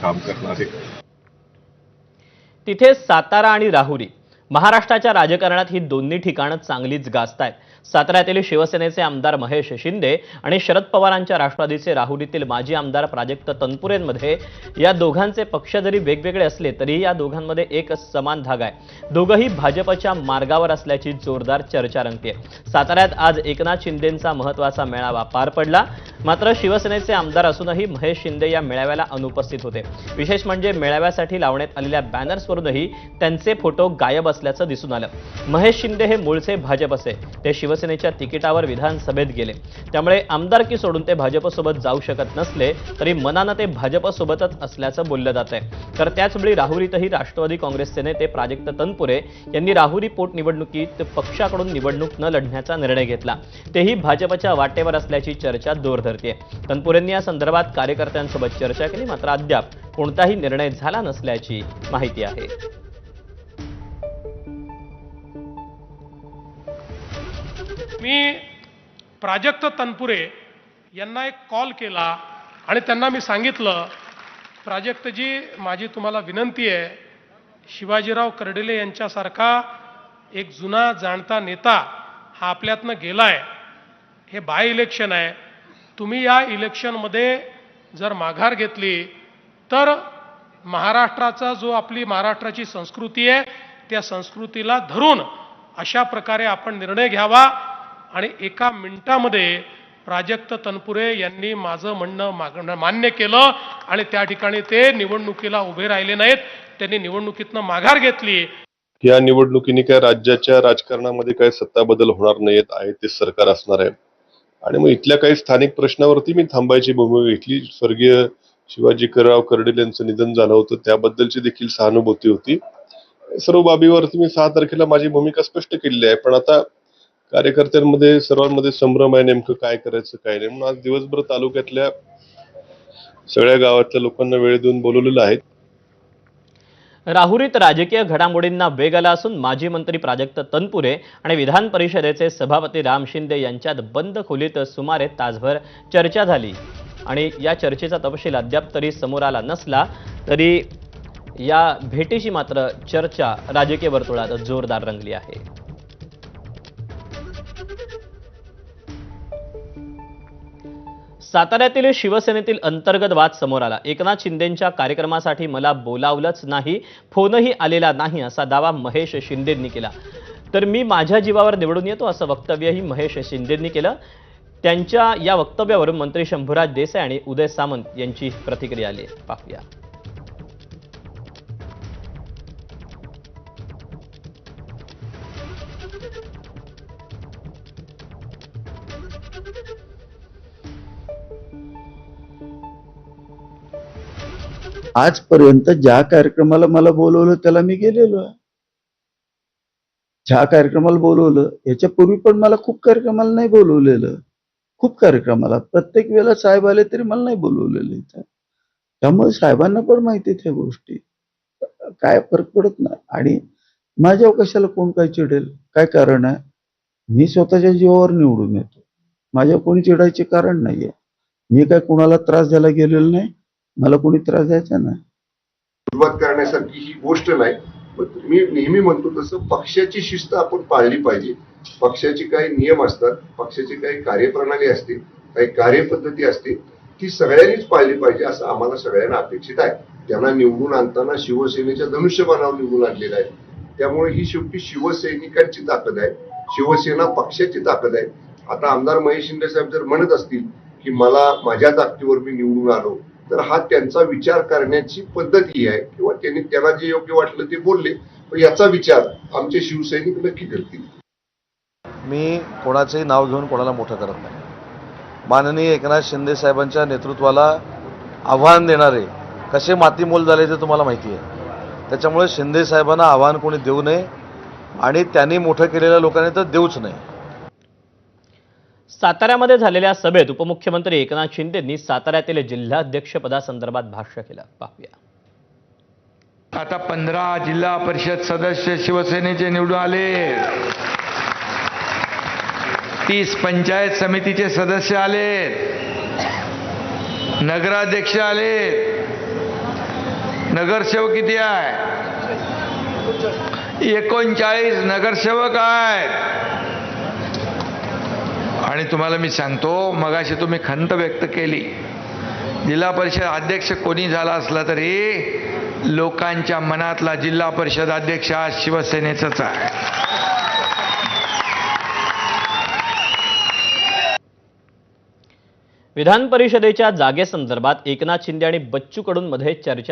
काम करणार आहे। तिथे सातारा आणि राहुरी महाराष्ट्राच्या राजकारणात ही दोन्ही ठिकाणं चांगलीच गाजतायत। साताऱ्यातील शिवसेनेचे आमदार महेश शिंदे आणि शरद पवारांच्या राष्ट्रवादीचे राहुरीतील माजी आमदार प्राजक्त तनपुरेंमध्ये या दोघांचे पक्ष जरी वेगवेगळे असले तरी या दोघांमध्ये एक समान धागा आहे। दोघंही भाजपच्या मार्गावर असल्याची जोरदार चर्चा रंगतेय। साताऱ्यात आज एकनाथ शिंदेंचा महत्त्वाचा मेळावा पार पडला, मात्र शिवसेनेचे आमदार असूनही महेश शिंदे या मेळाव्याला अनुपस्थित होते। विशेष म्हणजे मेळाव्यासाठी लावण्यात आलेल्या बॅनर्सवरूनही त्यांचे फोटो गायब असल्याचं दिसून आलं। महेश शिंदे हे मूळचे भाजपचे, ते शिवसेनेच्या तिकिटावर विधानसभेत गेले, त्यामुळे आमदारकी सोडून ते भाजपसोबत जाऊ शकत नसले तरी मनानं ते भाजपसोबतच असल्याचं बोललं जात आहे। तर त्याचवेळी राहुरीतही राष्ट्रवादी काँग्रेसचे नेते प्राजक्त तनपुरे यांनी राहुरी पोटनिवडणुकीत पक्षाकडून निवडणूक न लढण्याचा निर्णय घेतला, तेही भाजपच्या वाटेवर असल्याची चर्चा जोर धरते। तनपुरेंनी या संदर्भात कार्यकर्त्यांसोबत चर्चा केली, मात्र अद्याप कोणताही निर्णय झाला नसल्याची माहिती आहे। मी प्राजक्त तनपुरे यांना एक कॉल केला आणि त्यांना मी सांगितलं, प्राजक्तजी माझी तुम्हाला विनंती आहे, शिवाजीराव कर्डिले यांच्यासारखा एक जुना जाणता नेता हा आपल्यातनं गेलाय, हे बाय इलेक्शन आहे, तुम्ही या इलेक्शनमध्ये जर माघार घेतली तर महाराष्ट्राचा जो आपली महाराष्ट्राची संस्कृती आहे त्या संस्कृतीला धरून अशा प्रकारे आपण निर्णय घ्यावा। आणि एका मिनिटामध्ये प्राजक्त तनपुरे यांनी माझं म्हणणं मान्य केलं आणि त्या ठिकाणी ते निवडणुकीला उभे राहिले नाहीत, त्यांनी निवडणुकीतनं माघार घेतली। या निवडणुकीने काय राज्याच्या राजकारणामध्ये काय सत्ता बदल होणार नाहीत, आहे ते सरकार असणार आहे आणि मग इथल्या काही स्थानिक प्रश्नावरती मी थांबायची भूमिका घेतली। स्वर्गीय शिवाजीराव कर्डिले यांचं निधन झालं होतं, त्याबद्दलची देखील सहानुभूती होती। सर्व बाबीवरती मी 6 तारखेला माझी भूमिका स्पष्ट केलेली आहे, पण आता कार्यकर्त्यांमध्ये सर्वांमध्ये संभ्रम आहे, नेमकं काय करायचं काय नाही, म्हणून आज दिवसभर तालुक्यातल्या सगळ्या गावातल्या लोकांना वेळ देऊन बोलवलेलं आहे। राहुरीत राजकीय घडामोडींना वेग आला असून माजी मंत्री प्राजक्त तनपुरे आणि विधान परिषदेचे सभापती राम शिंदे यांच्यात बंद खोलीत सुमारे तासभर चर्चा झाली आणि या चर्चेचा तपशील अद्याप तरी समोर आला नसला तरी या भेटीची मात्र चर्चा राजकीय वर्तुळात जोरदार रंगली आहे। साताऱ्यातील शिवसेनेतील अंतर्गत वाद समोर आला। एकनाथ शिंदेंच्या कार्यक्रमासाठी मला बोलावलंच नाही, फोनही आलेला नाही असा दावा महेश शिंदेंनी केला। तर मी माझ्या जीवावर निवडून येतो असं वक्तव्यही महेश शिंदेंनी केलं। त्यांच्या या वक्तव्यावरून मंत्री शंभूराज देसाई आणि उदय सामंत यांची प्रतिक्रिया आली, पाहूया। आजपर्यंत ज्या कार्यक्रमाला मला बोलवलं त्याला मी गेलेलो आहे। ज्या कार्यक्रमाला बोलवलं याच्यापूर्वी पण मला खूप कार्यक्रमाला नाही बोलवलेलं, खूप कार्यक्रमाला प्रत्येक वेळेला साहेब आले तरी मला नाही बोलवलेलं इथं। त्यामुळे साहेबांना पण माहिती आहेत ह्या गोष्टी, काय फरक पडत नाही। आणि माझ्यावर कशाला कोण काय चिडेल, काय कारण आहे? मी स्वतःच्या जीवावर निवडून येतो, माझ्या कोणी चिडायचे कारण नाहीये। मी काय कोणाला त्रास द्यायला गेलेलो नाही, मला कोणी त्रास द्यायचा नाही। सुरुवात करण्यासारखी ही गोष्ट नाही, पण मी नेहमी म्हणतो तसं पक्षाची शिस्त आपण पाळली पाहिजे। पक्षाचे काही नियम असतात, पक्षाची काही कार्यप्रणाली असते, काही कार्यपद्धती असते, ती सगळ्यांनीच पाळली पाहिजे असं आम्हाला सगळ्यांना अपेक्षित आहे। त्यांना निवडून आणताना शिवसेनेच्या धनुष्यबाणावर निवडून आणलेलं आहे, त्यामुळे ही शेवटी शिवसैनिकांची ताकद आहे, शिवसेना पक्षाची ताकद आहे। आता आमदार महेश शिंदे साहेब जर म्हणत असतील की मला माझ्या ताकदीवर मी निवडून आलो, तर हा त्यांचा विचार करण्याची पद्धत ही आहे, किंवा त्यांना जे योग्य वाटलं ते बोलले, पण याचा विचार आमचे शिवसैनिक नक्की करतील। मी कोणाचंही नाव घेऊन कोणाला मोठं करत नाही। माननीय एकनाथ शिंदे साहेबांच्या नेतृत्वाला आव्हान देणारे कसे मातीमोल झाले ते तुम्हाला माहिती आहे। त्याच्यामुळे शिंदे साहेबांना आव्हान कोणी देऊ नये आणि त्यांनी मोठं केलेल्या लोकांनी तर देऊच नये। साताऱ्यामध्ये झालेल्या सभेत उपमुख्यमंत्री एकनाथ शिंदेंनी साताऱ्यातील जिल्हाध्यक्षपदासंदर्भात भाष्य केलं, पाहूया। आता 15 जिल्हा परिषद सदस्य शिवसेनेचे निवडून आले, 30 पंचायत समितीचे सदस्य आले, नगराध्यक्ष आले, नगरसेवक किती आहे? 39 नगरसेवक आहेत. आणि तुम्हाला मी सांगतो, मगाशी तुम्ही खंत व्यक्त केली, जिल्हा परिषद अध्यक्ष कोणी झाला असला तरी लोकांच्या मनातला जिल्हा परिषद अध्यक्ष आज शिवसेनेचाच आहे. विधान परिषदेच्या जागेसंदर्भात एकनाथ शिंदे आणि बच्चू कडूंमध्ये चर्चा